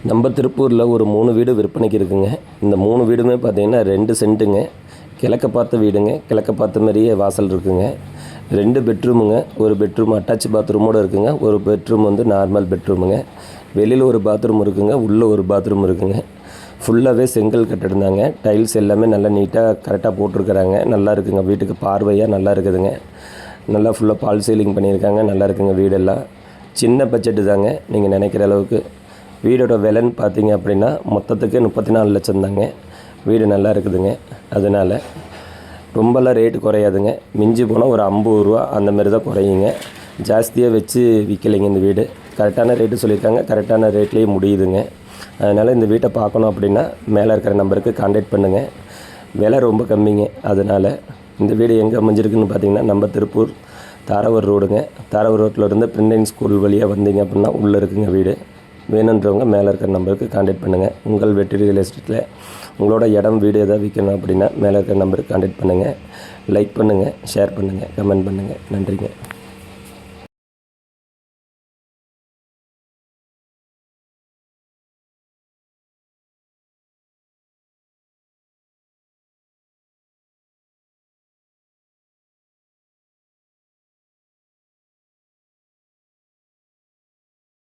நம்ம திருப்பூரில் ஒரு 3 வீடு விற்பனைக்கு இருக்குங்க. இந்த 3 வீடுமே பார்த்தீங்கன்னா 2 சென்ட்டுங்க. கிழக்க பார்த்த வீடுங்க. கிழக்க பார்த்த மாதிரியே வாசல் இருக்குங்க. 2 பெட்ரூமுங்க. ஒரு பெட்ரூம் அட்டாச் பாத்ரூமோடு இருக்குங்க. ஒரு பெட்ரூம் வந்து நார்மல் பெட்ரூமுங்க. வெளியில் ஒரு பாத்ரூம் இருக்குங்க. உள்ளே ஒரு பாத்ரூம் இருக்குங்க. ஃபுல்லாகவே செங்கல் கட்டடம் தாங்க. டைல்ஸ் எல்லாமே நல்லா நீட்டாக கரெக்டாக போட்டிருக்கிறாங்க. நல்லா இருக்குங்க. வீட்டுக்கு பார்வையாக நல்லா இருக்குதுங்க. நல்லா ஃபுல்லாக பால் சீலிங் பண்ணியிருக்காங்க. நல்லா இருக்குங்க வீடெல்லாம். சின்ன பட்ஜெட்டு தாங்க நீங்கள் நினைக்கிற அளவுக்கு. வீடோட விலைன்னு பார்த்தீங்க அப்படின்னா மொத்தத்துக்கு 34 லட்சம் தாங்க. வீடு நல்லா இருக்குதுங்க. அதனால் ரொம்பலாம் ரேட்டு குறையாதுங்க. மிஞ்சி போனால் ஒரு 50 ரூபா அந்த மாதிரி தான் குறையுங்க. ஜாஸ்தியாக வச்சு விற்கலைங்க. இந்த வீடு கரெக்டான ரேட்டு சொல்லியிருக்காங்க. கரெக்டான ரேட்லேயே முடியுதுங்க. அதனால் இந்த வீட்டை பார்க்கணும் அப்படின்னா மேலே இருக்கிற நம்பருக்கு கான்டாக்ட் பண்ணுங்கள். விலை ரொம்ப கம்மிங்க. அதனால் இந்த வீடு எங்கே அமைஞ்சிருக்குன்னு பார்த்தீங்கன்னா நம்ம திருப்பூர் தாராவூர் ரோடுங்க. தாராவூர் ரோட்டில் பிரிண்டிங் ஸ்கூல் வழியாக வந்தீங்க அப்படின்னா உள்ளே இருக்குங்க வீடு. வேணுன்றவங்க மேலே இருக்கிற நம்பருக்கு கான்டாக்ட் பண்ணுங்கள். உங்கள் வெற்றி ரியல் எஸ்டேட்டில் உங்களோட இடம் வீடு எதாவது விற்கணும் அப்படின்னா மேலே இருக்கிற நம்பருக்கு கான்டாக்ட் பண்ணுங்கள். லைக் பண்ணுங்கள், ஷேர் பண்ணுங்கள், கமெண்ட் பண்ணுங்கள். நன்றிங்க.